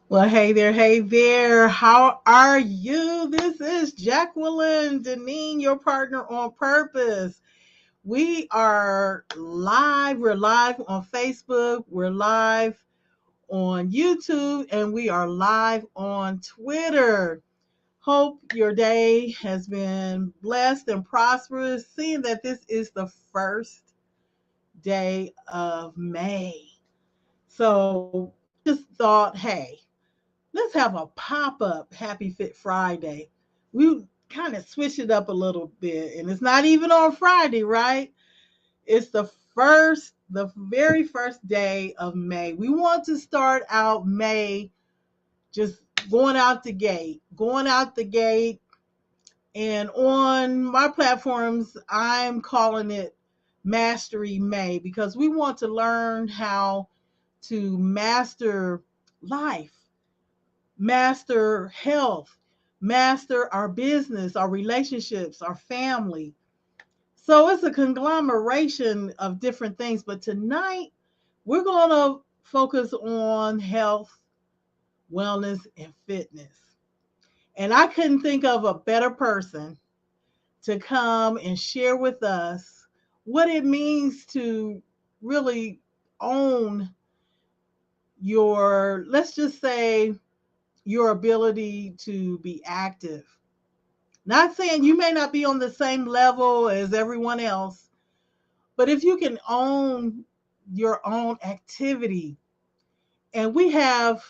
Well, hey there, hey there. How are you? This is Jacqueline Deneen, your partner on purpose. We are live. We're live on Facebook. We're live on YouTube, and we are live on Twitter. Hope your day has been blessed and prosperous, seeing that this is the first day of May. So we just thought, hey, let's have a pop up Happy Fit Friday. We kind of switch it up a little bit, and it's not even on Friday, right? It's the very first day of May. We want to start out May just going out the gate. And on my platforms, I'm calling it Mastery May because we want to learn how to master life, master health, master our business, our relationships, our family. So it's a conglomeration of different things. But tonight, we're going to focus on health, wellness, and fitness. And I couldn't think of a better person to come and share with us what it means to really own your, let's just say, your ability to be active. Not saying you may not be on the same level as everyone else, but if you can own your own activity, and we have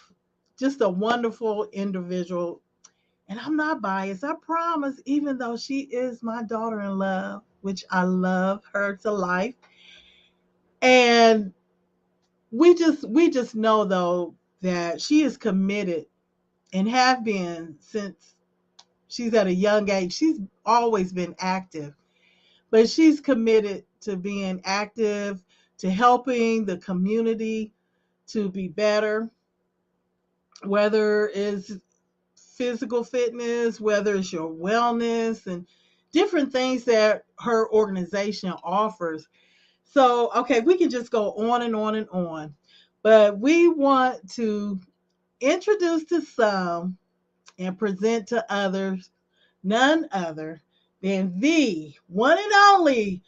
just a wonderful individual, and I'm not biased, I promise, even though she is my daughter in love, which I love her to life. And we just know though that she is committed and have been since she's at a young age. She's always been active, but she's committed to being active, to helping the community to be better, whether it's physical fitness, whether it's your wellness, and different things that her organization offers. So, okay, we can just go on and on and on, but we want to introduce to some and present to others none other than the one and only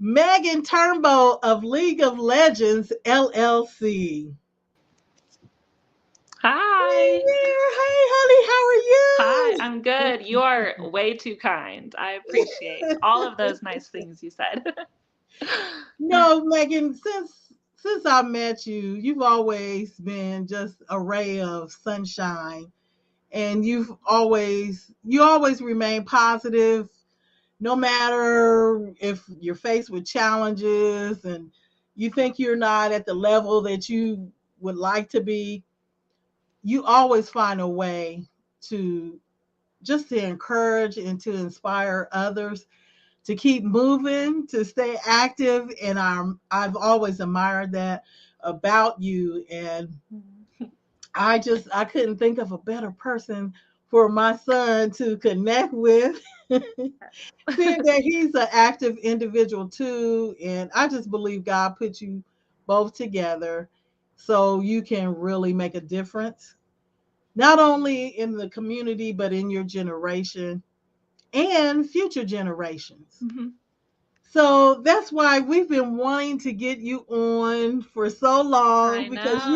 Meghan Turnbo of League of Legends LLC. Hey Hi. there, hey honey, how are Hi, you? I'm good. You are way too kind. I appreciate all of those nice things you said. No, Megan, since I met you, you've always been just a ray of sunshine, and you always remain positive no matter if you're faced with challenges and you think you're not at the level that you would like to be. You always find a way to just to encourage and to inspire others to keep moving, to stay active. And I've always admired that about you. And I couldn't think of a better person for my son to connect with. Seeing that he's an active individual too, and I just believe God put you both together so you can really make a difference, not only in the community but in your generation and future generations. Mhm. So that's why we've been wanting to get you on for so long I because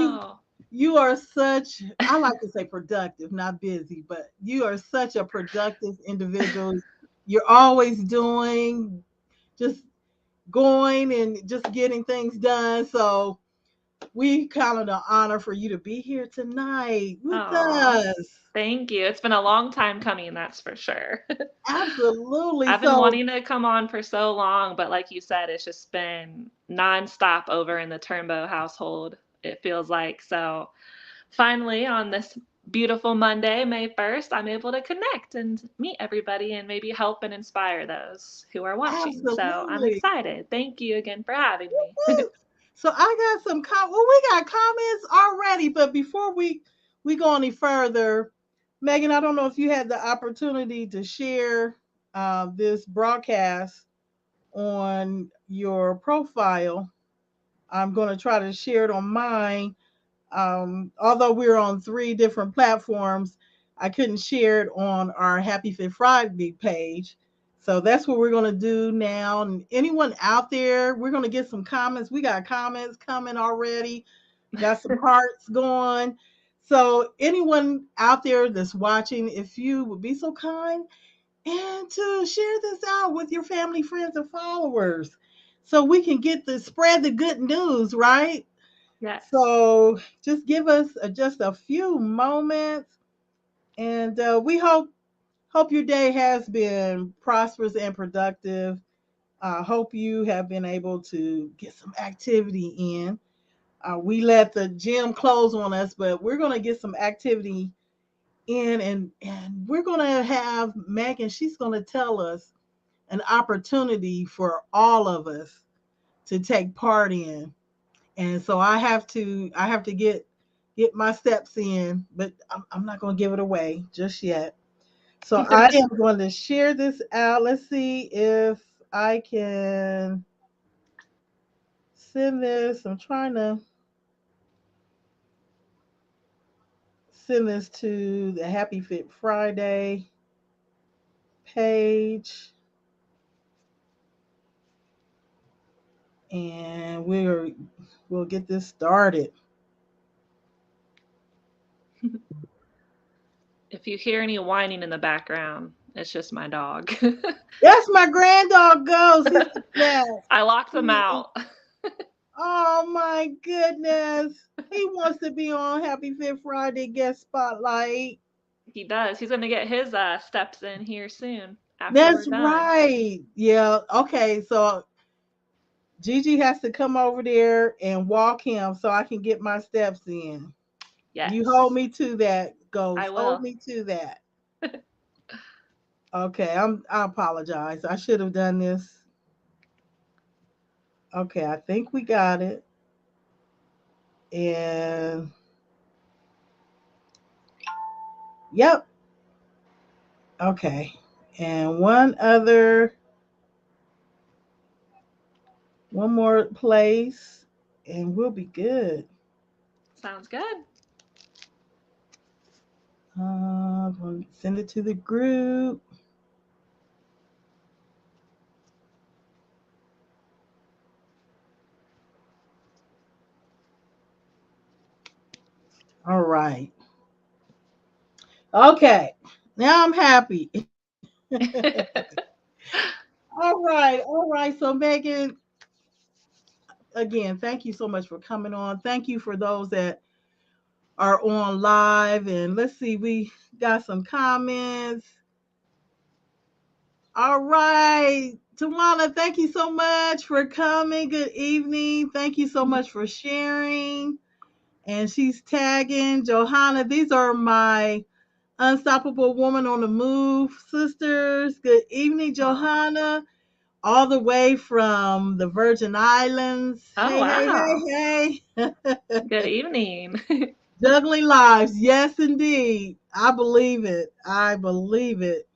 you are such, I like to say productive, not busy, but you are such a productive individual. You're always doing, just going and just getting things done. So we count it an honor for you to be here tonight with Oh, us. thank you. It's been a long time coming, that's for sure. Absolutely. I've been So wanting to come on for so long, but like you said, it's just been nonstop over in the Turnbo household, it feels like. So finally, on this beautiful Monday, May 1st, I'm able to connect and meet everybody and maybe help and inspire those who are watching. So I'm absolutely. excited. Thank you again for having me. Woo-woo. So I got well, we got comments already, but before we go any further, Megan, I don't know if you had the opportunity to share this broadcast on your profile. I'm going to try to share it on mine. Although we're on three different platforms, I couldn't share it on our Happy Fit Friday page. So that's what we're going to do now. And anyone out there, we're going to get some comments. We got comments coming already, got some hearts going. So, anyone out there that's watching, if you would be so kind and to share this out with your family, friends, and followers so we can get the spread the good news, right? Yes. So just give us just a few moments, and we hope your day has been prosperous and productive. I hope you have been able to get some activity in. We let the gym close on us, but we're gonna get some activity in, and we're gonna have Megan. She's gonna tell us an opportunity for all of us to take part in. And so I have to get my steps in, but I'm not going to give it away just yet. So I am going to share this out. Let's see if I can send this. I'm trying to send this to the Happy Fit Friday page, and we'll get this started. If you hear any whining in the background, it's just my dog. That's my grand dog Ghost. He's the best. I locked them He out. Oh my goodness. He wants to be on Happy Fit Friday guest spotlight. He does. He's gonna get his steps in here soon after we're That's done. right. Yeah. Okay. So Gigi has to come over there and walk him so I can get my steps in. You hold Yes, me to that, I Ghost. Hold will. me to that. Okay. I apologize. I should have done this. Okay. I think we got it. And yep. Okay. And one more place, and we'll be good. Sounds good. We'll send it to the group. All right. Okay. Now I'm happy. All right. All right. So, Megan, again, thank you so much for coming on. Thank you for those that are on live. And let's see, we got some comments. All right. Tawana, thank you so much for coming. Good evening. Thank you so much for sharing. And she's tagging Johanna. These are my Unstoppable Woman on the Move sisters. Good evening, Aw. Johanna, all the way from the Virgin Islands. Oh, Hey, hey, wow. hey, hey. Good evening. Juggling lives. Yes, indeed. I believe it. I believe it.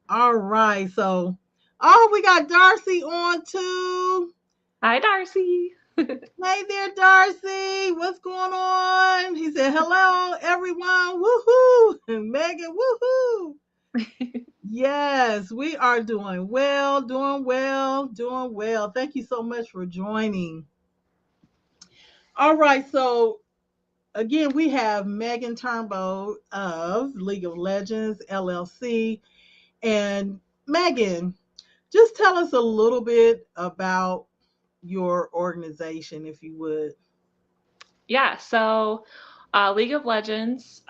All right. So, oh, we got Darcy on too. Hi, Darcy. Hey there, Darcy. What's going on? He said, hello, everyone. Woohoo. And Megan, woohoo. Yes, we are doing well, doing well, doing well. Thank you so much for joining. All right. So, again, we have Megan Turnbo of League of Legends, LLC. And Megan, just tell us a little bit about your organization, if you would. Yeah, so League of Legends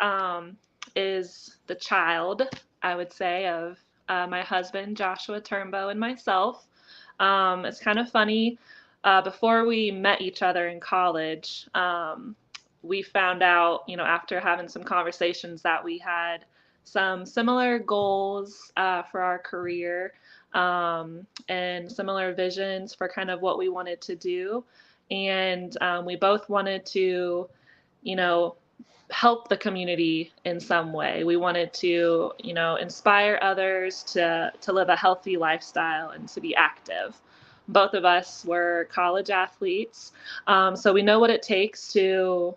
is the child, I would say, of my husband, Joshua Turnbo, and myself. It's kind of funny. Before we met each other in college, we found out, after having some conversations, that we had some similar goals for our career and similar visions for kind of what we wanted to do. And we both wanted to, you know, help the community in some way. We wanted to, inspire others to live a healthy lifestyle and to be active. both of us were college athletes. So we know what it takes to,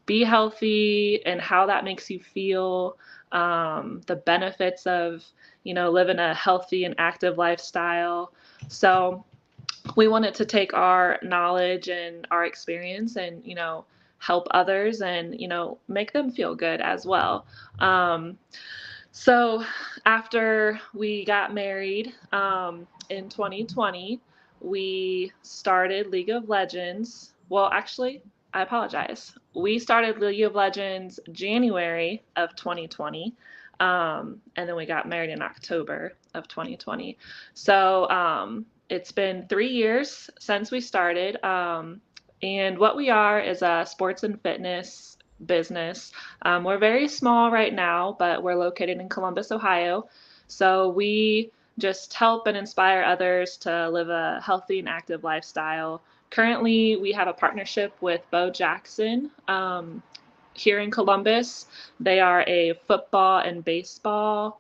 be healthy and how that makes you feel, the benefits of, living a healthy and active lifestyle. So we wanted to take our knowledge and our experience and, help others and, make them feel good as well. So after we got married in 2020, we started League of Legends. Well, actually, I apologize. We started League of Legends January of 2020, and then we got married in October of 2020. So it's been 3 years since we started. And what we are is a sports and fitness business. We're very small right now, but we're located in Columbus, Ohio. So we just help and inspire others to live a healthy and active lifestyle. Currently, we have a partnership with Bo Jackson here in Columbus. They are a football and baseball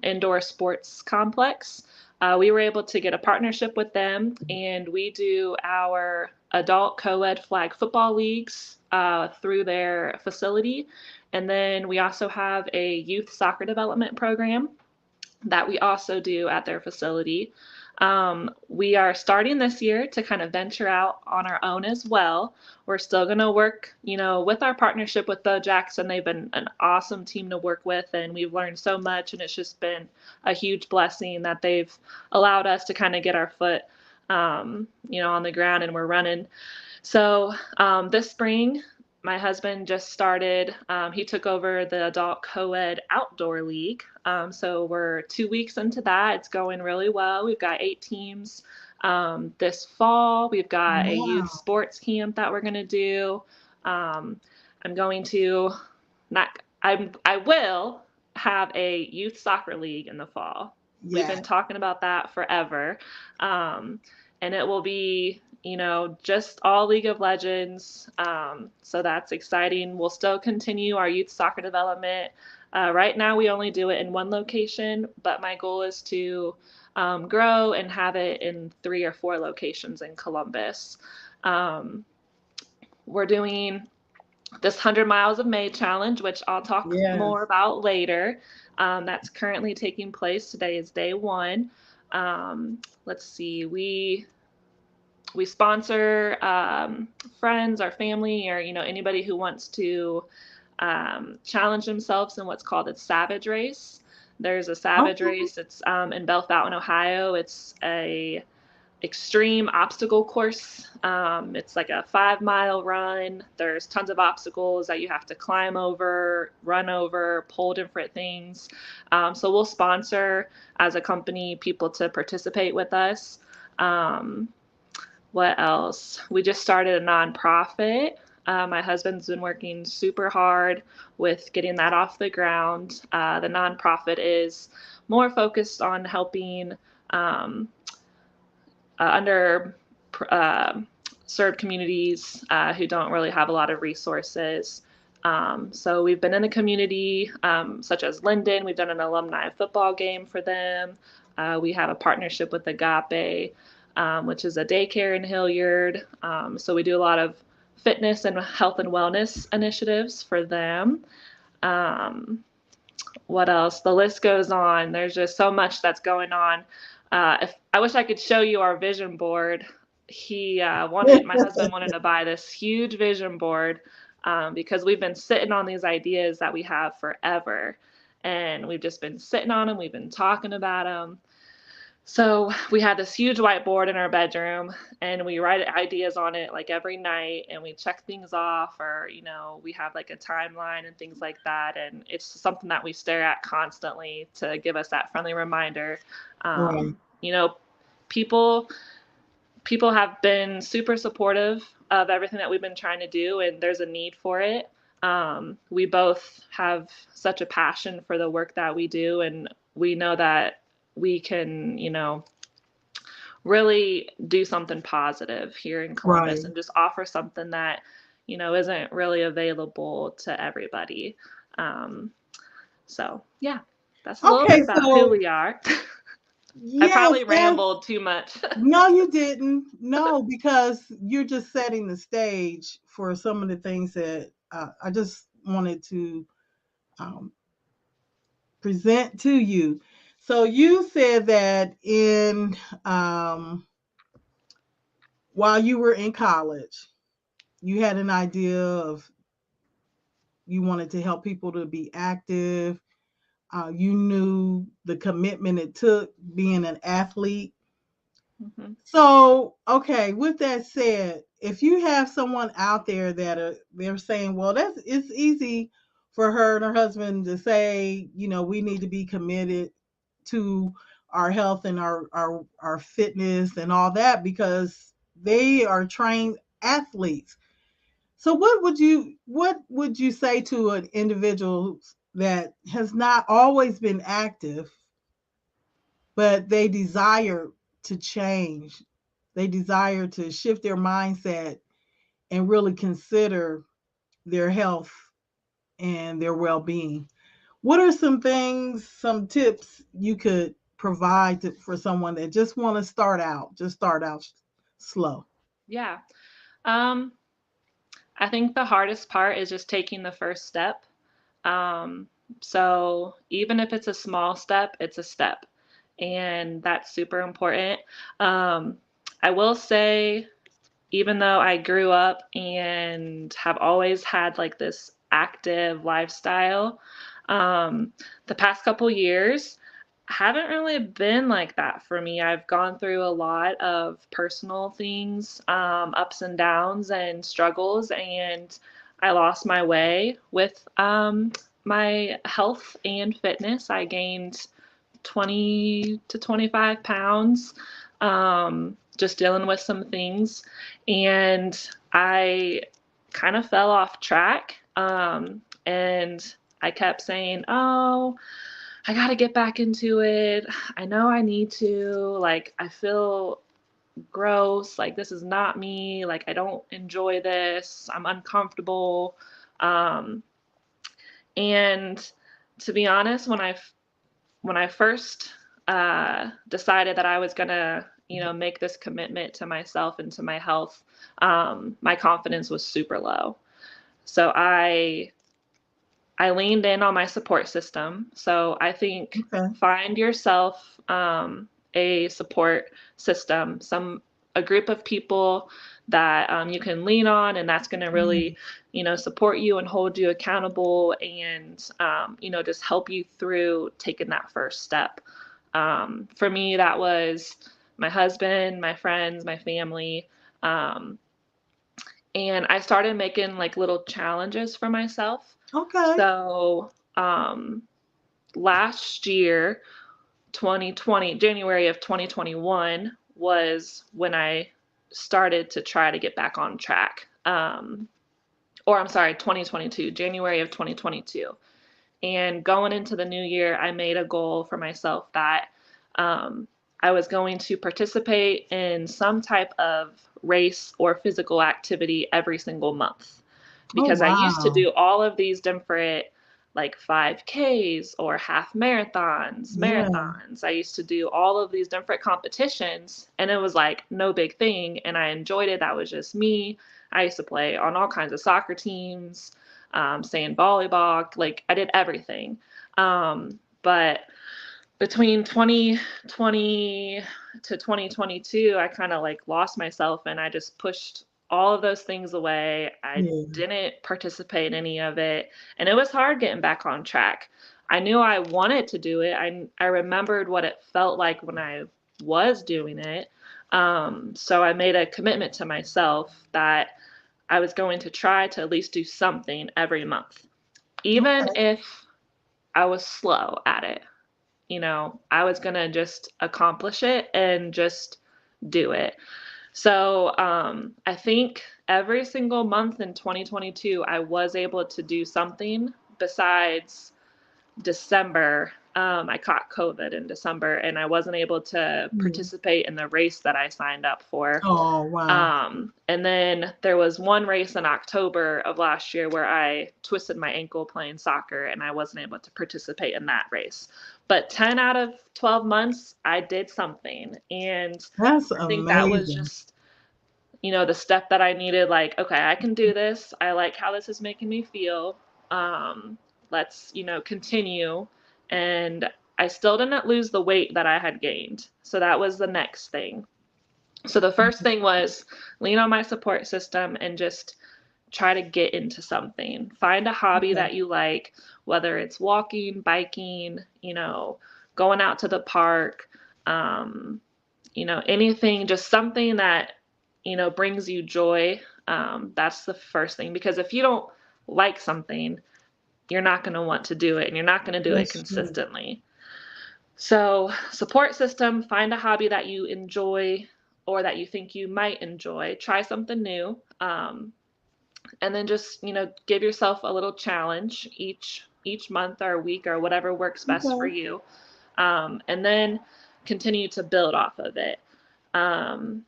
indoor sports complex. We were able to get a partnership with them, and we do our adult co-ed flag football leagues through their facility. And then we also have a youth soccer development program that we also do at their facility. We are starting this year to kind of venture out on our own as well. We're still going to work, with our partnership with Bo Jackson. They've been an awesome team to work with, and we've learned so much, and it's just been a huge blessing that they've allowed us to kind of get our foot, on the ground, and we're running. So this spring, my husband just started, he took over the adult co-ed outdoor league. So we're 2 weeks into that. It's going really well. We've got 8 teams. This fall, we've got a youth Wow. sports camp that we're going to do. Um, I'm going to not, I will have a youth soccer league in the fall. We've Yes. been talking about that forever. And it will be, just all League of Legends. So that's exciting. We'll still continue our youth soccer development. Right now, we only do it in one location, but my goal is to grow and have it in 3 or 4 locations in Columbus. Um, we're doing this 100 Miles of May challenge, which I'll talk more Yes. about later. That's currently taking place. Today is day 1. Let's see, we sponsor friends or family or anybody who wants to challenge themselves in what's called a Savage Race. There's a Savage Okay. Race. It's in Belle Fountain, Ohio. It's a extreme obstacle course. It's like a 5-mile run. There's tons of obstacles that you have to climb over, run over, pull different things. So we'll sponsor as a company people to participate with us. Um, what else? We just started a nonprofit. My husband's been working super hard with getting that off the ground. The nonprofit is more focused on helping um, under served communities who don't really have a lot of resources. So we've been in the community, such as Linden. We've done an alumni football game for them. We have a partnership with Agape, which is a daycare in Hilliard. So we do a lot of fitness and health and wellness initiatives for them. Um, what else? The list goes on. There's just so much that's going on. If I wish I could show you our vision board. My husband wanted to buy this huge vision board because we've been sitting on these ideas that we have forever. And we've just been sitting on them. We've been talking about them. So we had this huge whiteboard in our bedroom, and we write ideas on it like every night, and we check things off, or we have like a timeline and things like that. And it's something that we stare at constantly to give us that friendly reminder. Right. You know, people people have been super supportive of everything that we've been trying to do, and there's a need for it. We both have such a passion for the work that we do, and we know that we can, really do something positive here in Columbus Right. and just offer something that, isn't really available to everybody. Um, so, yeah, that's a little bit Okay. about who So we are. I Yes, probably yes. rambled too much. No, you didn't. No, because you're just setting the stage for some of the things that I just wanted to um, present to you. So you said that in um, while you were in college, you had an idea of you wanted to help people to be active. You knew the commitment it took being an athlete. Mhm. So, okay, with that said, if you have someone out there that they're saying, well, it's easy for her and her husband to say, we need to be committed to our health and our fitness and all that because they are trained athletes. So what would you say to an individual that has not always been active, but they desire to change? They desire to shift their mindset and really consider their health and their well-being. What are some things, some tips you could provide for someone that just want to start out slow? Yeah. Um, I think the hardest part is just taking the first step. Um, so even if it's a small step, it's a step. And that's super important. Um, I will say, even though I grew up and have always had like this active lifestyle, um, the past couple years haven't really been like that for me. I've gone through a lot of personal things, ups and downs and struggles, and I lost my way with my health and fitness. I gained 20 to 25 pounds, just dealing with some things. And I kind of fell off track. And I kept saying, oh, I got to get back into it. I know I need to. Like, I feel gross. Like, this is not me. Like, I don't enjoy this. I'm uncomfortable. Um, and to be honest, when I first decided that I was gonna, make this commitment to myself and to my health, my confidence was super low. So I leaned in on my support system. So I think Okay. find yourself a support system, a group of people that you can lean on, and that's going to Mm, really, support you and hold you accountable, and just help you through taking that first step. For me, that was my husband, my friends, my family. Um, and I started making like little challenges for myself. okay. So last year, 2020, January of 2021 was when I started to try to get back on track. Or I'm sorry, 2022, January of 2022. And going into the new year, I made a goal for myself that um, I was going to participate in some type of race or physical activity every single month. Oh, Because I used to wow. do all of these different, like 5Ks or half Yeah. marathons. I used to do all of these different competitions, and it was like no big thing. And I enjoyed it. That was just me. I used to play on all kinds of soccer teams, saying volleyball, like I did everything. But between 2020 to 2022, I kind of like lost myself and I just pushed all of those things away. I Yeah. didn't participate in any of it. And it was hard getting back on track. I knew I wanted to do it. I remembered what it felt like when I was doing it. So I made a commitment to myself that I was going to try to at least do something every month, even Okay. if I was slow at it. I was going to just accomplish it and just do it. So I think every single month in 2022, I was able to do something besides December. I caught COVID in December and I wasn't able to Mm. participate in the race that I signed up for. Oh, wow. And then there was one race in October of last year where I twisted my ankle playing soccer and I wasn't able to participate in that race. But 10 out of 12 months, I did something. And That's I think that was amazing. just, the step that I needed. Like, okay, I can do this. I like how this is making me feel. Um, let's, continue. And I still didn't lose the weight that I had gained. So that was the next thing. So the first thing was lean on my support system and just try to get into something. Find a hobby Okay. that you like, whether it's walking, biking, going out to the park, um, anything, just something that, brings you joy. That's the first thing. Because if you don't like something, you're not going to want to do it and you're not going to do it That's true. consistently. So, support system, find a hobby that you enjoy or that you think you might enjoy. Try something new. And then just, give yourself a little challenge each month or week or whatever works best for Okay. you. And then continue to build off of it. Um,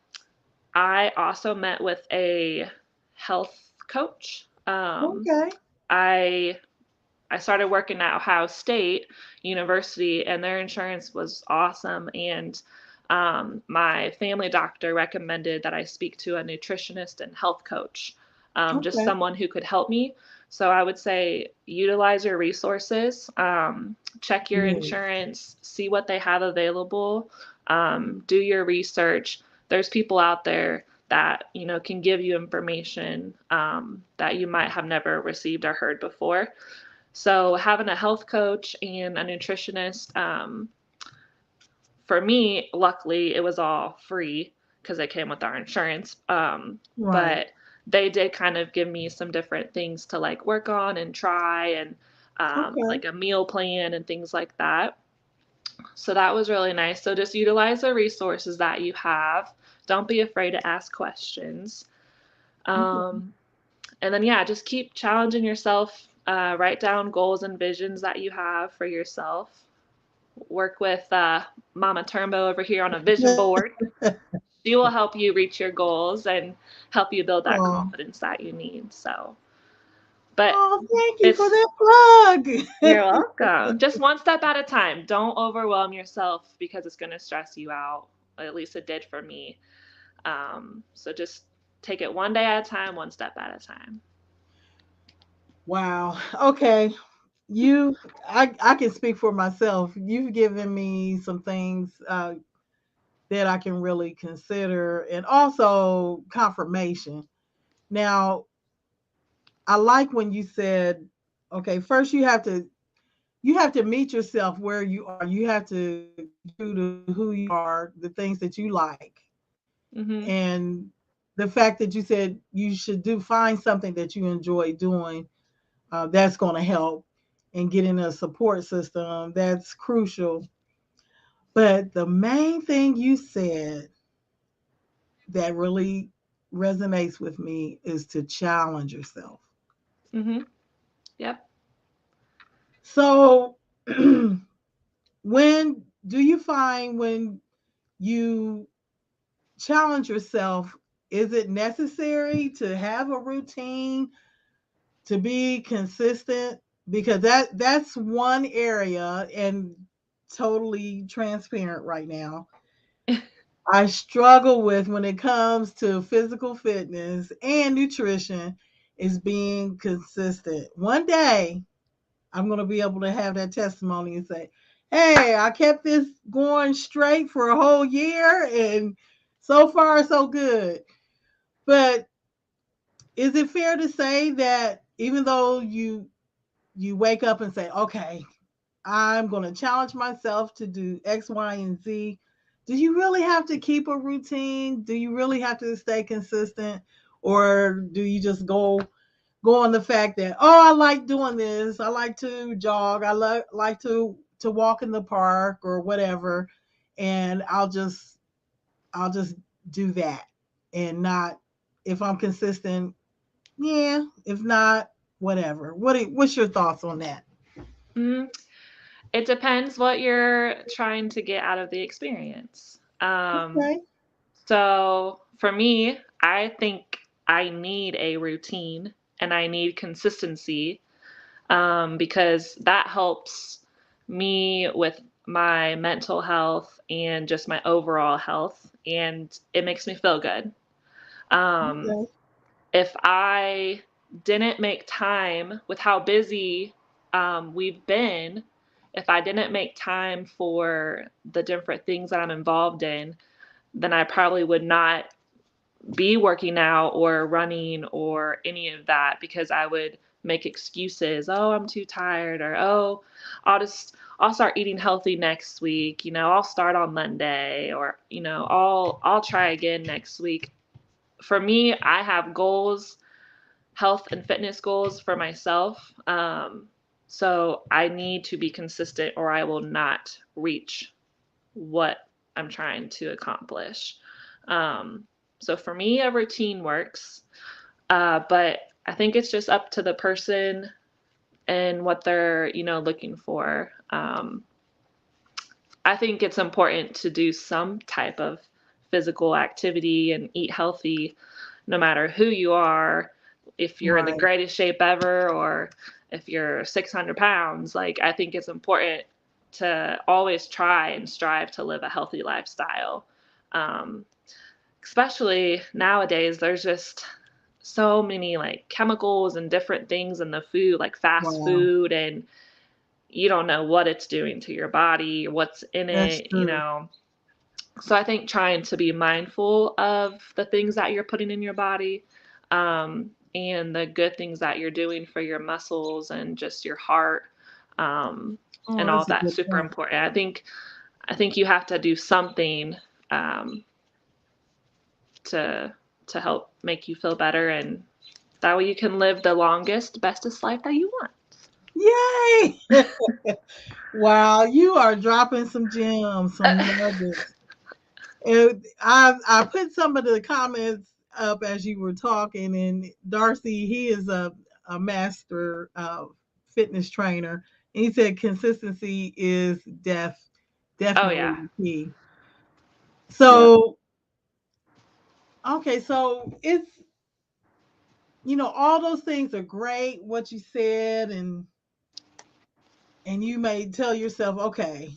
I also met with a health coach. Okay. I I started working at Ohio State University, and their insurance was awesome. And my family doctor recommended that I speak to a nutritionist and health coach, just Okay. someone who could help me. So I would say utilize your resources, check your Yes. insurance, see what they have available, do your research. There's people out there that can give you information that you might have never received or heard before. So having a health coach and a nutritionist, for me, luckily, it was all free because it came with our insurance. Right. But they did kind of give me some different things to like work on and try, and Okay. like a meal plan and things like that. So that was really nice. So just utilize the resources that you have. Don't be afraid to ask questions. Okay. Um, and then, yeah, just keep challenging yourself. Write down goals and visions that you have for yourself. Work with Mama Turnbo over here on a vision board. She will help you reach your goals and help you build that Oh. confidence that you need. So, but Oh, thank you for it's, that you're plug. welcome. Just one step at a time. Don't overwhelm yourself because it's going to stress you out. At least it did for me. So just take it one day at a time, one step at a time. Wow. Okay. You, I can speak for myself. You've given me some things that I can really consider, and also confirmation. Now, I like when you said, okay, first you have to meet yourself where you are. You have to be true to who you are, the things that you like, Mm-hmm. and the fact that you said you should find something that you enjoy doing. That's going to help and getting a support system. That's crucial. But the main thing you said that really resonates with me is to challenge yourself. Mm-hmm. Yep. So, when do you find when you challenge yourself, is it necessary to have a routine to be consistent? Because that's one area, and totally transparent right now, I struggle with when it comes to physical fitness and nutrition is being consistent. One day I'm going to be able to have that testimony and say, hey, I kept this going straight for a whole year and so far so good. But is it fair to say that even though you wake up and say, okay, I'm going to challenge myself to do X, Y, and Z. Do you really have to keep a routine? Do you really have to stay consistent? Or do you just go on the fact that, oh, I like doing this. I like to jog. I like to walk in the park or whatever, and I'll just do that and not, if I'm consistent, yeah. If not, whatever. What's your thoughts on that? Mm-hmm. It depends what you're trying to get out of the experience. Okay. So for me, I think I need a routine and I need consistency, because that helps me with my mental health and just my overall health, and it makes me feel good. Um, Okay. if I didn't make time with how busy we've been, if I didn't make time for the different things that I'm involved in, then I probably would not be working out or running or any of that, because I would make excuses. Oh, I'm too tired, or oh, I'll start eating healthy next week. I'll start on Monday, or I'll try again next week. For me, I have goals, health and fitness goals for myself. So I need to be consistent or I will not reach what I'm trying to accomplish. Um, so for me, a routine works, but I think it's just up to the person and what they're, looking for. I think it's important to do some type of physical activity and eat healthy, no matter who you are. If you're in the Right. greatest shape ever, or if you're 600 pounds, like, I think it's important to always try and strive to live a healthy lifestyle. Um, Especially nowadays, there's just so many like chemicals and different things in the food, like fast Wow. food, and you don't know what it's doing to your body, what's in That's true. it. So I think trying to be mindful of the things that you're putting in your body, and the good things that you're doing for your muscles and just your heart, um, Oh, and all that's a that, good super point. important. I think you have to do something, um, to help make you feel better, and that way you can live the longest, bestest life that you want. Yay! Wow, you are dropping some gems, some nuggets. And I put some of the comments up as you were talking, and Darcy, he is a master fitness trainer, and he said consistency is Oh definitely yeah. the key. Yep. So okay, so it's all those things are great, what you said, and you may tell yourself, okay,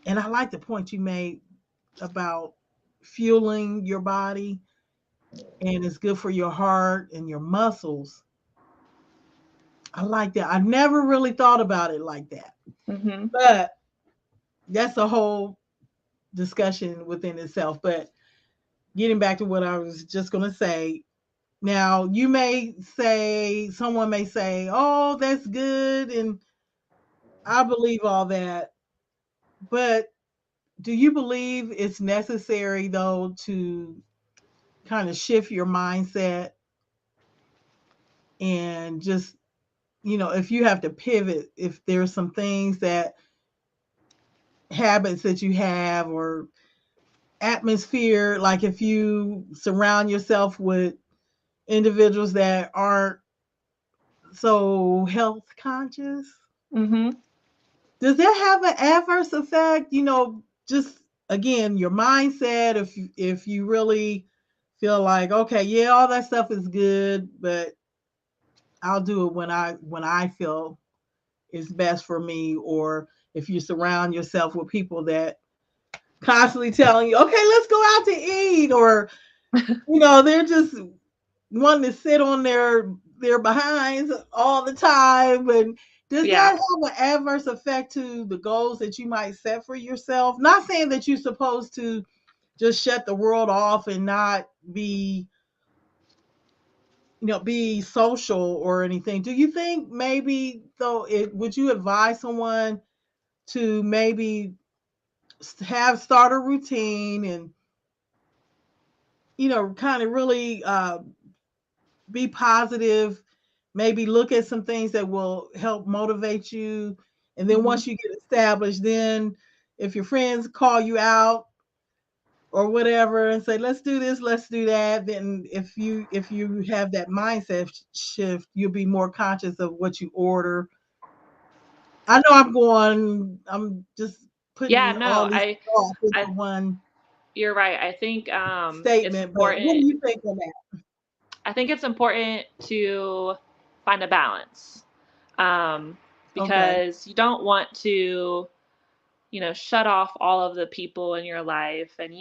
and I like the point you made about fueling your body, and it's good for your heart and your muscles. I like that. I never really thought about it like that. Mhm. But that's a whole discussion within itself. But getting back to what I was just going to say, now you may say, someone may say, oh, that's good. And I believe all that. But do you believe it's necessary, though, to kind of shift your mindset and just, if you have to pivot, if there's some things that habits that you have or atmosphere, like if you surround yourself with individuals that aren't so health conscious, Mhm. does that have an adverse effect? Just again, your mindset. If you really feel like, okay, yeah, all that stuff is good, but I'll do it when I feel it's best for me. Or if you surround yourself with people that constantly telling you, okay, let's go out to eat, or they're just wanting to sit on their behinds all the time. And does Yeah. that have an adverse effect to the goals that you might set for yourself? Not saying that you're supposed to just shut the world off and not be social or anything. Do you think maybe though it would you advise someone to maybe have start a routine and kind of really be positive, maybe look at some things that will help motivate you. And then Mhm. once you get established, then if your friends call you out or whatever and say, let's do this, let's do that, then if you have that mindset shift, you'll be more conscious of what you order I know I'm just Yeah, putting no, all these thoughts I into one you're right. I think it's statement, but what important. do you think on that? I think it's important to find a balance, um, Okay. because you don't want to, shut off all of the people in your life, and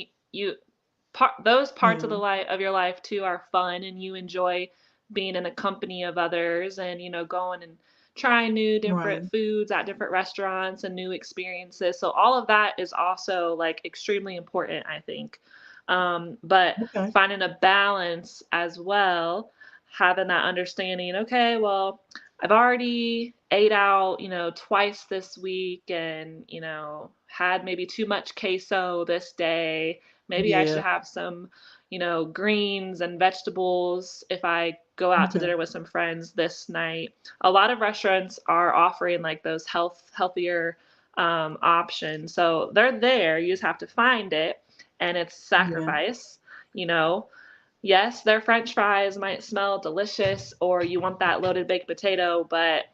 those parts of Yeah. the life of your life too are fun, and you enjoy being in a company of others, and going and trying new different Right. foods at different restaurants and new experiences. So all of that is also like extremely important, I think. But Okay. finding a balance as well, having that understanding, okay, well, I've already ate out, twice this week, and, had maybe too much queso this day. Maybe I Yeah. should have some, greens and vegetables if I go out to Okay. dinner with some friends this night. A lot of restaurants are offering like those healthier options. So they're there. You just have to find it, and it's Yeah. sacrifice, you know. Yes, their french fries might smell delicious, or you want that loaded baked potato, but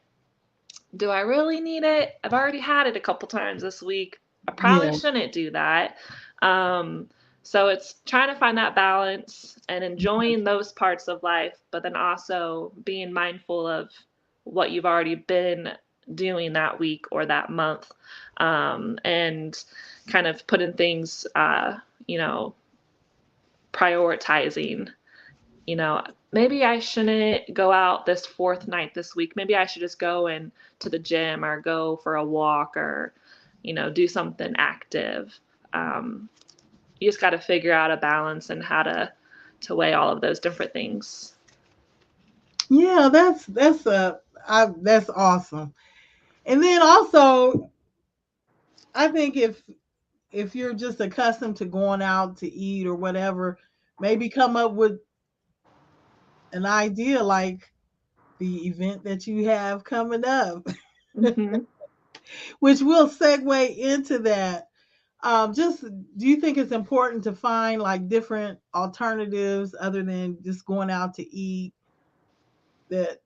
do I really need it? I've already had it a couple times this week. I probably Yeah. shouldn't do that. Um, so it's trying to find that balance and enjoying those parts of life, but then also being mindful of what you've already been doing that week or that month, and kind of putting things, you know, prioritizing. Maybe I shouldn't go out this fourth night this week. Maybe I should just go and to the gym or go for a walk or, do something active. Um, you just got to figure out a balance and how to weigh all of those different things. Yeah, that's awesome. And then also, I think if you're just accustomed to going out to eat or whatever, maybe come up with an idea like the event that you have coming up, Hmm. which will segue into that. Just do you think it's important to find like different alternatives other than just going out to eat that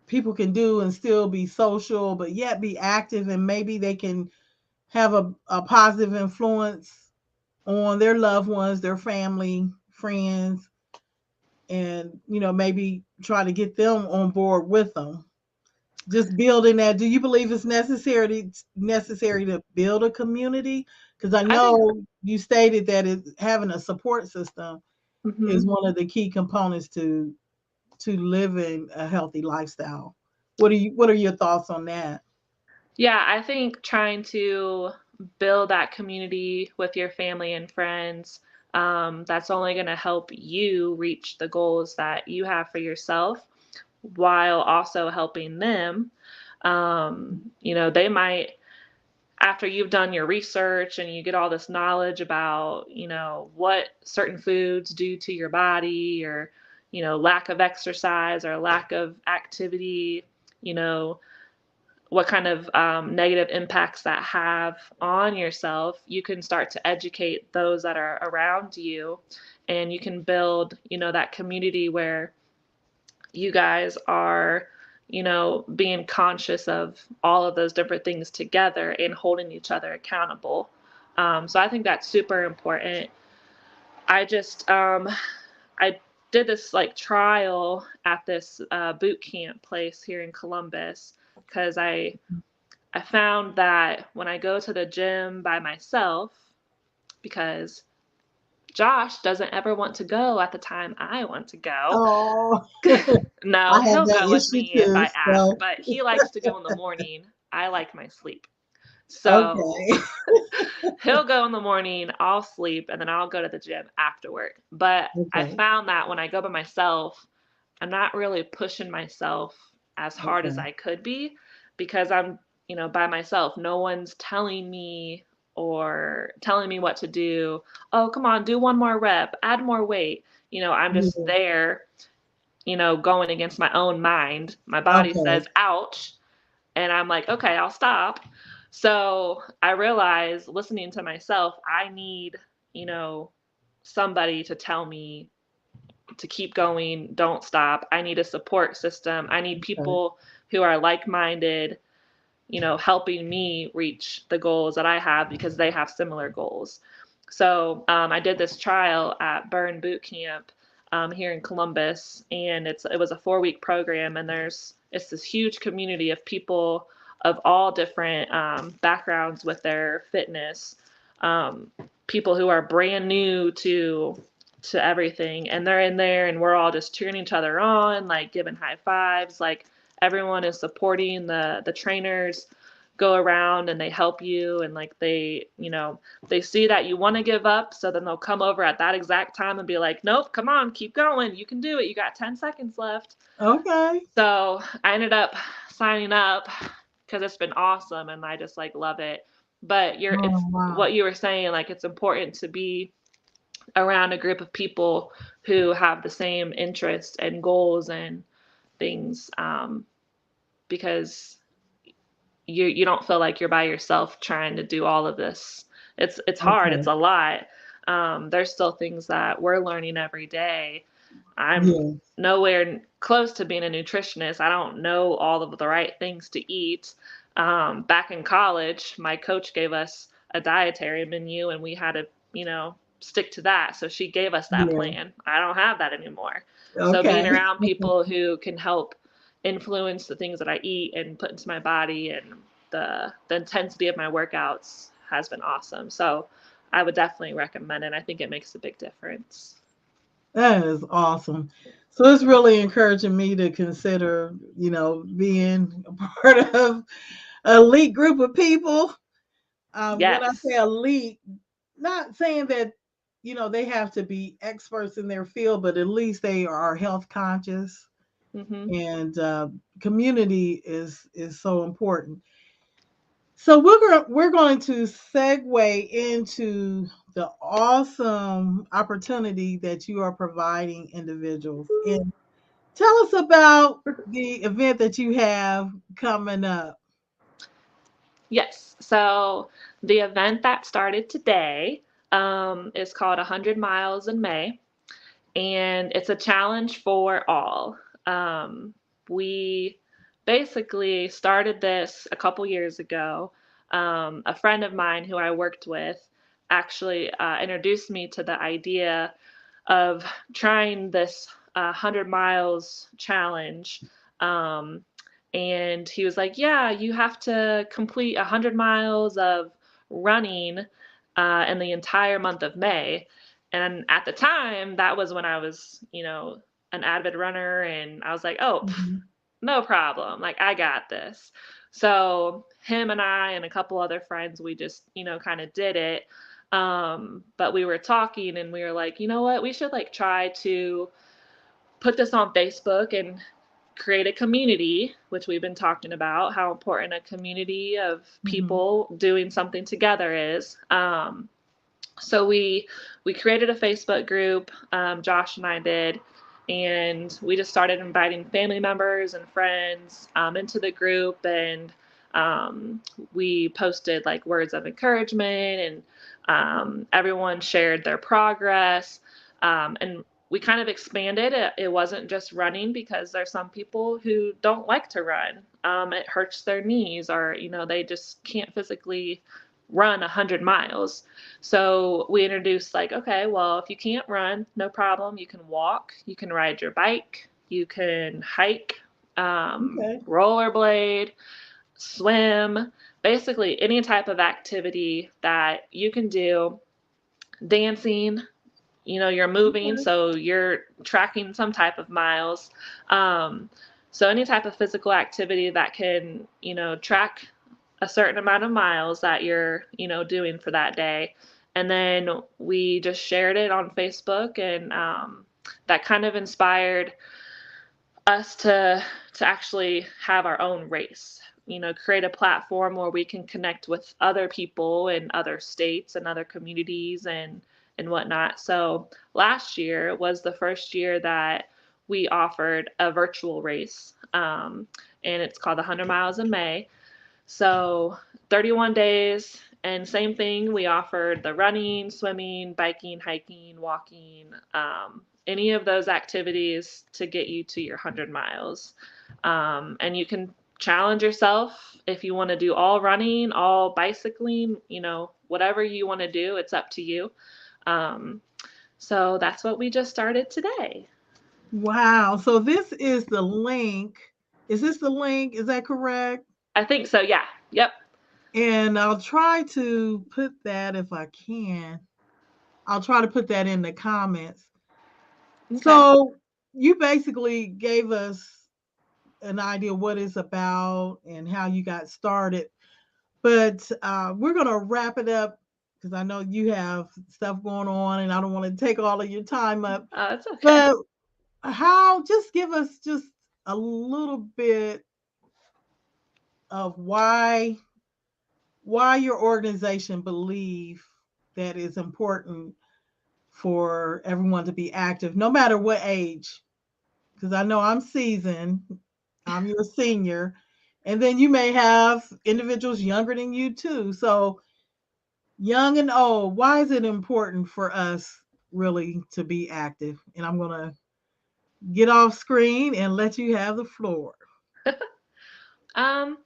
people can do and still be social, but yet be active, and maybe they can have a positive influence on their loved ones, their family, friends, and maybe try to get them on board with them. Just building that. Do you believe it's necessary to build a community? Because I I think. know you stated that having a support system is Hmm. one of the key components to living a healthy lifestyle. What are your thoughts on that? Yeah, I think trying to build that community with your family and friends, that's only going to help you reach the goals that you have for yourself while also helping them. They might, after you've done your research and you get all this knowledge about, what certain foods do to your body, or, lack of exercise or lack of activity, you know, what kind of negative impacts that have on yourself, you can start to educate those that are around you, and you can build, that community where you guys are, being conscious of all of those different things together and holding each other accountable. So I think that's super important. I just, I did this like trial at this boot camp place here in Columbus, because I found that when I go to the gym by myself, because Josh doesn't ever want to go at the time I want to go. Oh, No, I have he'll that go with issue me if too. I ask, So but he likes to go in the morning. I like my sleep. So okay, he'll go in the morning, I'll sleep, and then I'll go to the gym after work. But I okay, found that when I go by myself, I'm not really pushing myself as hard as okay, I could be, because I'm, by myself. No one's telling me or telling me what to do. Oh, come on, do one more rep, add more weight. I'm just yeah, there, going against my own mind. My body okay, says, ouch. And I'm like, okay, I'll stop. So I realize, listening to myself, I need, you know, somebody to tell me to keep going, don't stop. I need a support system. I need okay, people who are like minded, helping me reach the goals that I have because they have similar goals. So I did this trial at Burn Boot Camp here in Columbus, and it was a 4-week program, and it's this huge community of people of all different backgrounds with their fitness, um, people who are brand new to everything, and they're in there, and we're all just cheering each other on, like giving high fives, like everyone is supporting the trainers go around and they help you, and like they see that you want to give up, so then they'll come over at that exact time and be like, nope, come on, keep going, you can do it, you got 10 seconds left. Okay. So I ended up signing up because it's been awesome and I just like love it. But it's Oh, wow. what you were saying, like it's important to be around a group of people who have the same interests and goals and things, because you don't feel like you're by yourself trying to do all of this. It's hard. It's Okay. a lot. There's still things that we're learning every day. I'm Yeah. nowhere close to being a nutritionist. I don't know all of the right things to eat. Back in college, my coach gave us a dietary menu and we had to, stick to that. So she gave us that Yeah. plan. I don't have that anymore. So being Okay. around people who can help influence the things that I eat and put into my body and the intensity of my workouts has been awesome. So I would definitely recommend it. I think it makes a big difference. That is awesome. So it's really encouraging me to consider, being a part of an elite group of people. When I say Yes. elite, not saying that, they have to be experts in their field, but at least they are health conscious, Mhm. and community is so important. So we're going to segue into the awesome opportunity that you are providing individuals. And tell us about the event that you have coming up. Yes. So the event that started today is called 100 Miles in May, and it's a challenge for all. We basically started this a couple years ago. A friend of mine who I worked with actually introduced me to the idea of trying this 100 miles challenge. Um, and he was like, yeah, you have to complete 100 miles of running in the entire month of May. And at the time, that was when I was, an avid runner. And I was like, oh, Mhm. no problem. Like, I got this. So him and I and a couple other friends, we just, kind of did it. But we were talking and we were like, you know what? We should like try to put this on Facebook and create a community, which we've been talking about, how important a community of Mhm. people doing something together is. So we created a Facebook group. Josh and I did, and we just started inviting family members and friends into the group, and we posted like words of encouragement, and everyone shared their progress, and we kind of expanded it. It wasn't just running because there's some people who don't like to run. It hurts their knees, or they just can't physically run 100 miles. So we introduced like, okay, well, if you can't run, no problem. You can walk, you can ride your bike, you can hike, Okay. rollerblade, swim, basically any type of activity that you can do. Dancing, you're moving, Okay. so you're tracking some type of miles. Um, so any type of physical activity that can, track a certain amount of miles that you're, doing for that day. And then we just shared it on Facebook, and that kind of inspired us to actually have our own race. Create a platform where we can connect with other people in other states and other communities and whatnot. So last year was the first year that we offered a virtual race, and it's called the 100 Miles in May. So 31 days, and same thing. We offered the running, swimming, biking, hiking, walking, any of those activities to get you to your 100 miles. And you can challenge yourself. If you want to do all running, all bicycling, whatever you want to do, it's up to you. Um, so that's what we just started today. Wow. So this is the link. Is this the link? Is that correct? I think so. Yeah. Yep. And I'll try to put that if I can. I'll try to put that in the comments. Okay. So you basically gave us an idea what it's about and how you got started. But we're going to wrap it up because I know you have stuff going on and I don't want to take all of your time up. It's okay. But how, just give us just a little bit of why your organization believe that it's important for everyone to be active, no matter what age. Because I know I'm seasoned, I'm your senior, and then you may have individuals younger than you too. So, young and old, why is it important for us really to be active? And I'm going to get off screen and let you have the floor. Um,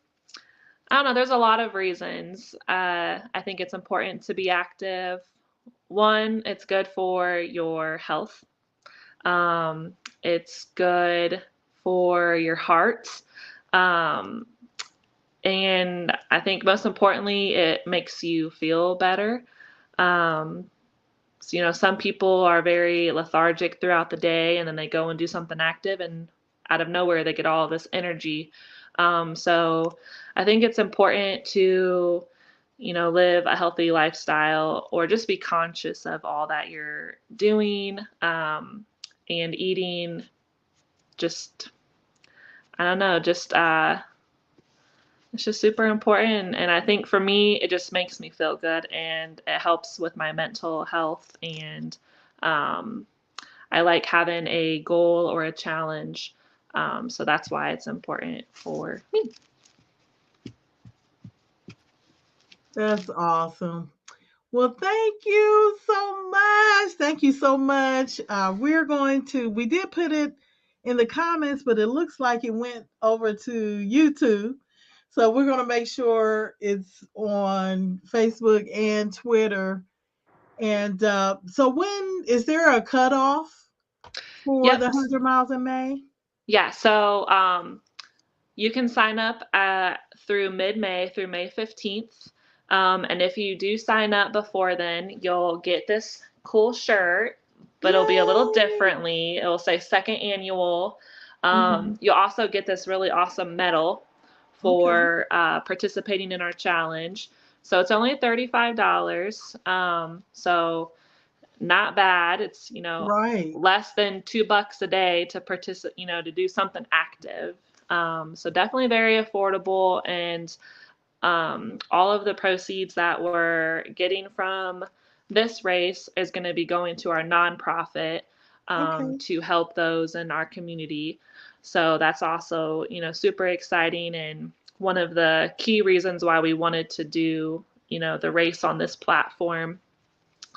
I don't know. There's a lot of reasons. I think it's important to be active. One, it's good for your health. It's good for your heart. Um, and I think most importantly, it makes you feel better. Um, so, some people are very lethargic throughout the day and then they go and do something active and out of nowhere they get all this energy. So I think it's important to, live a healthy lifestyle or just be conscious of all that you're doing and eating. Just, I don't know, it's just super important. And I think for me, it just makes me feel good and it helps with my mental health. And um, I like having a goal or a challenge. So that's why it's important for me. That's awesome. Well, thank you so much. Thank you so much. We did put it in the comments, but it looks like it went over to YouTube. So we're going to make sure it's on Facebook and Twitter. And so, when is there a cutoff for the Yep. 100 miles in May? Yeah. So you can sign up through mid-May through May 15th. And if you do sign up before then, you'll get this cool shirt, but it'll be a little Yay! differently. It'll say second annual. Hmm. You'll also get this really awesome medal Okay. for participating in our challenge. So it's only $35. So not bad. It's, Right. less than $2 a day to participate, to do something active. So definitely very affordable. And all of the proceeds that we're getting from this race is going to be going to our nonprofit Okay. to help those in our community. So that's also, super exciting and one of the key reasons why we wanted to do, the race on this platform.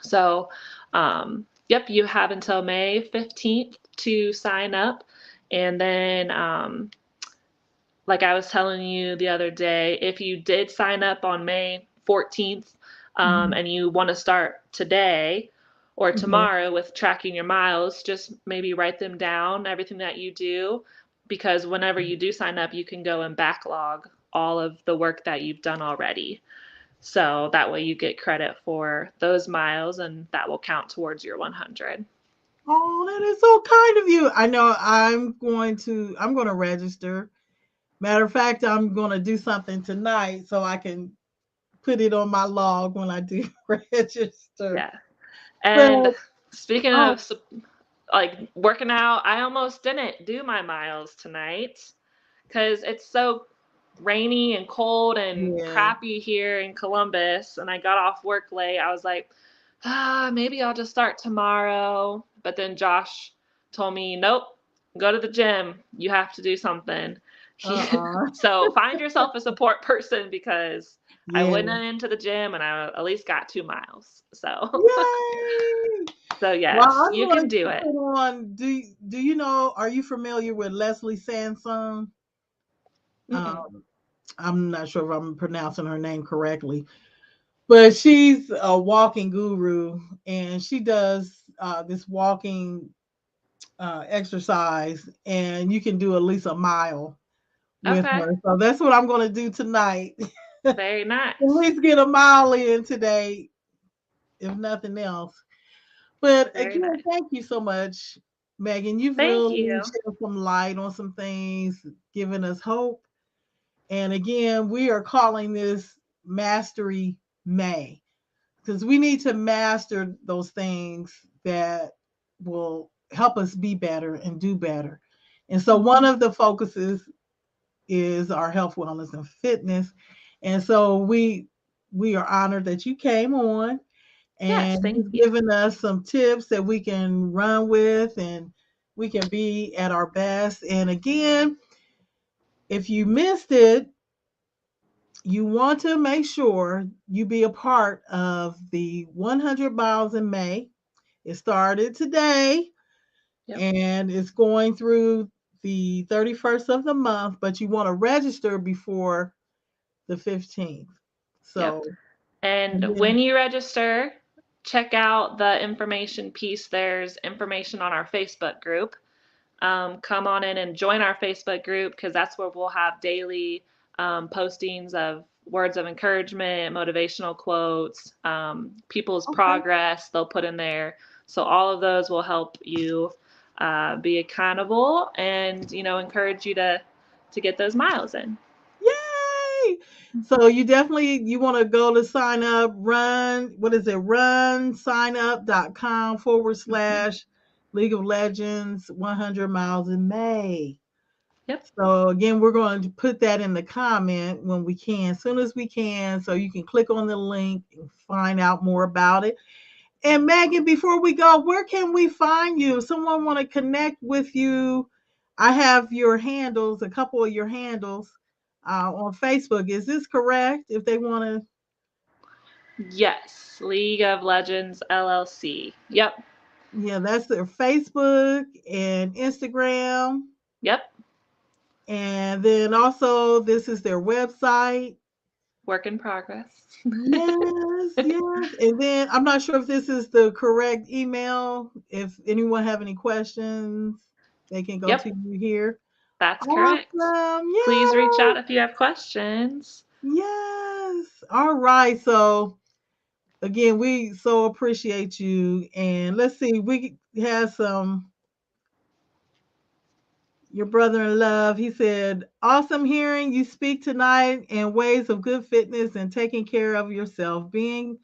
So, yep, you have until May 15th to sign up. And then, like I was telling you the other day, if you did sign up on May 14th Hmm. and you want to start today or Okay. tomorrow with tracking your miles, just maybe write them down, everything that you do, because whenever you do sign up, you can go and backlog all of the work that you've done already. So that way you get credit for those miles and that will count towards your 100. Oh, that is so kind of you. I know I'm going to register. Matter of fact, I'm going to do something tonight so I can put it on my log when I do register. Yeah. But And speaking oh, of like working out, I almost didn't do my miles tonight because it's so rainy and cold and yeah. crappy here in Columbus. And I got off work late. I was like, maybe I'll just start tomorrow. But then Josh told me, nope, go to the gym. You have to do something. Uh-uh. So find yourself a support person because I Yeah. went into the gym and I at least got 2 miles. So, Yay. so Well, yes, I'm you going can do to it. put on, do you know, are you familiar with Leslie Sansone? Um, Mm-mm. I'm not sure if I'm pronouncing her name correctly, but she's a walking guru, and she does this walking exercise, and you can do at least a mile with Okay. her. So that's what I'm going to do tonight. At Very nice. least get a mile in today, if nothing else. But Very again, nice. thank you so much, Megan. You've Thank really you. shed some light on some things, given us hope. And again, we are calling this Mastery May, because we need to master those things that will help us be better and do better. And so one Mhm. of the focuses is our health, wellness, and fitness. And so we are honored that you came on Yes, and thank you've you. given us some tips that we can run with, and we can be at our best. And again, if you missed it, you want to make sure you be a part of the 100 miles in May. It started today Yep. and it's going through the 31st of the month, but you want to register before the 15th. Yep. So, And and when then, you register, check out the information piece. There's information on our Facebook group. Come on in and join our Facebook group because that's where we'll have daily postings of words of encouragement, motivational quotes, people's okay. progress they'll put in there. So all of those will help you be accountable and encourage you to get those miles in. Yay! So you definitely you want to go to sign up, run, what is it? Runsignup.com Mhm. / League of Legends 100 miles in May. Yep. So again, we're going to put that in the comment when we can, as soon as we can, so you can click on the link and find out more about it. And Megan, before we go, where can we find you? If someone want to connect with you, I have your handles, a couple of your handles on Facebook. Is this correct? If they want to, Yes, League of Legends LLC. Yep. yeah, that's their Facebook and Instagram. Yep. And then also, this is their website. Work in progress. Yes, yes. And then I'm not sure if this is the correct email. If anyone have any questions, they can go to Yep, you here. that's correct. Awesome. Please reach Yes. out if you have questions. Yes. All right. So again, we so appreciate you. And let's see, we have some your brother in love. He said, awesome hearing you speak tonight in ways of good fitness and taking care of yourself, being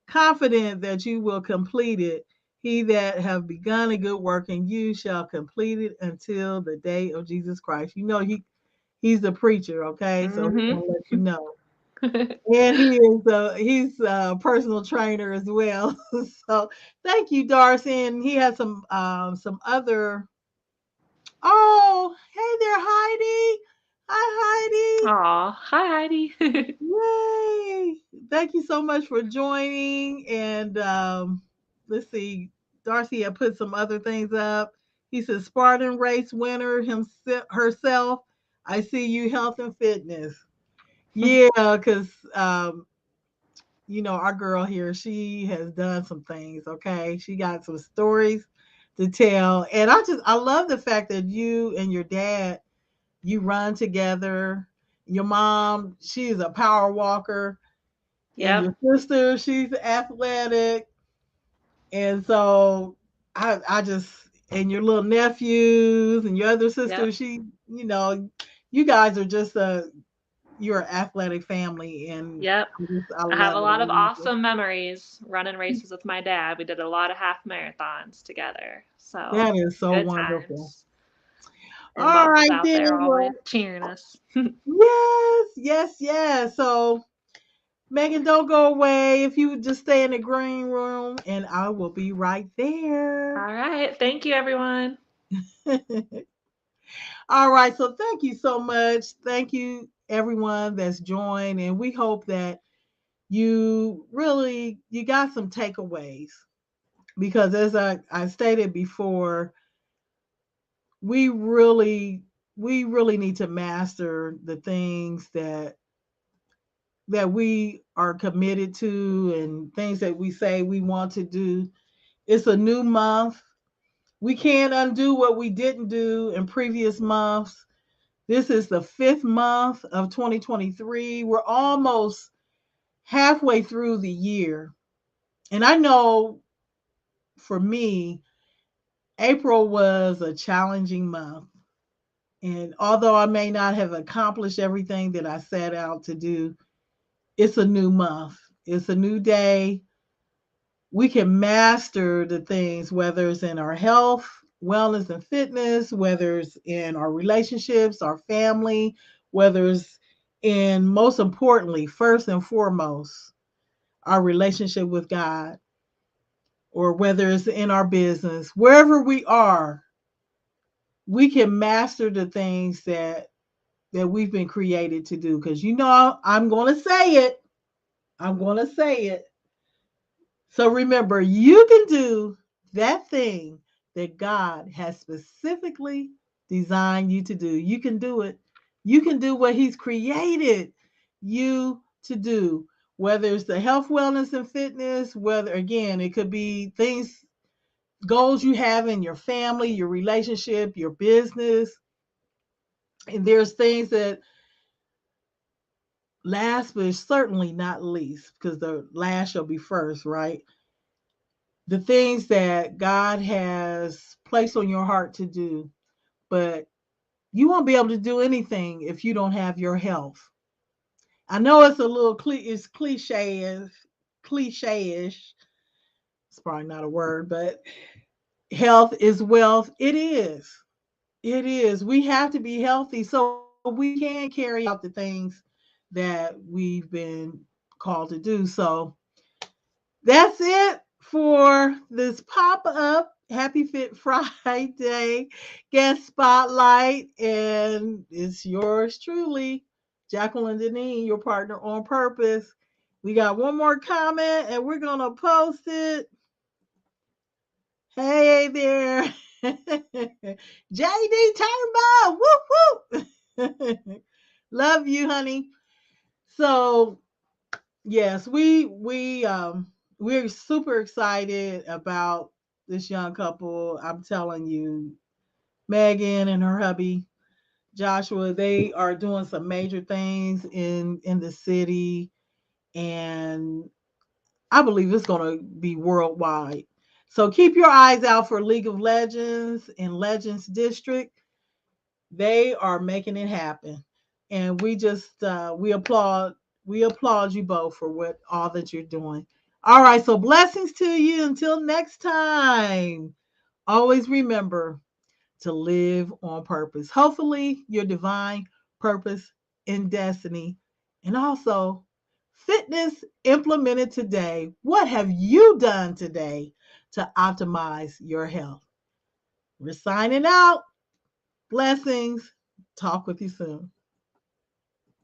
confident that you will complete it. He that have begun a good work in you shall complete it until the day of Jesus Christ. You know, he's the preacher, okay? So he's Mm-hmm. gonna let you know. And he's a personal trainer as well. So thank you, Darcy. And he has some other. Oh, hey there, Heidi. Hi, Heidi. Aw, hi Heidi. Yay! Thank you so much for joining. And let's see, Darcy had put some other things up. He says Spartan race winner himself herself. I see you, health and fitness. Yeah, because our girl here, she has done some things. Okay, she got some stories to tell, and I love the fact that you and your dad you run together. Your mom, she is a power walker, and Yep, your sister, she's athletic. And so I just and your little nephews and your other yep, sister, you guys are just you're an athletic family, and yep. I I have a love it. I lot of love it. awesome memories running races with my dad. We did a lot of half marathons together. So That is so good wonderful. times. And All mom was right out then. there always Well, cheering us. yes, yes, yes. So Megan, don't go away. If you would just stay in the green room, and I will be right there. All right. Thank you, everyone. All right. So thank you so much. Thank you, everyone that's joined, and we hope that you got some takeaways, because as I stated before, we really we really need to master the things that we are committed to and things that we say we want to do. It's a new month. We can't undo what we didn't do in previous months. This is the fifth month of 2023. We're almost halfway through the year. And I know for me, April was a challenging month. And although I may not have accomplished everything that I set out to do, it's a new month. It's a new day. We can master the things, whether it's in our health, wellness, and fitness, whether it's in our relationships, our family, whether it's in, most importantly, first and foremost, our relationship with God, or whether it's in our business, wherever we are, we can master the things that we've been created to do. Because I'm going to say it. I'm going to say it. So remember, you can do that thing that God has specifically designed you to do. You can do it. You can do what He's created you to do, whether it's the health, wellness, and fitness, whether, again, it could be things, goals you have in your family, your relationship, your business. And there's things that last, but certainly not least, because the last shall be first, right? The things that God has placed on your heart to do, but you won't be able to do anything if you don't have your health. I know it's a little it's cliche-ish. It's probably not a word, but health is wealth. It is. It is. We have to be healthy so we can carry out the things that we've been called to do. So that's it for this pop up Happy Fit Friday guest spotlight. And it's yours truly, Jacqueline Deneen, your partner on purpose. We got one more comment and we're going to post it. Hey there. JD Turnbo. Whoop, whoop. Love you, honey. So yes, we're super excited about this young couple. I'm telling you, Megan and her hubby Joshua, they are doing some major things in the city, and I believe it's going to be worldwide. So keep your eyes out for League of Legends and Legends District. They are making it happen, and we applaud you both for what all that you're doing. All right, so blessings to you until next time. Always remember to live on purpose. Hopefully, your divine purpose and destiny, and also fitness implemented today. What have you done today to optimize your health? We're signing out. Blessings. Talk with you soon.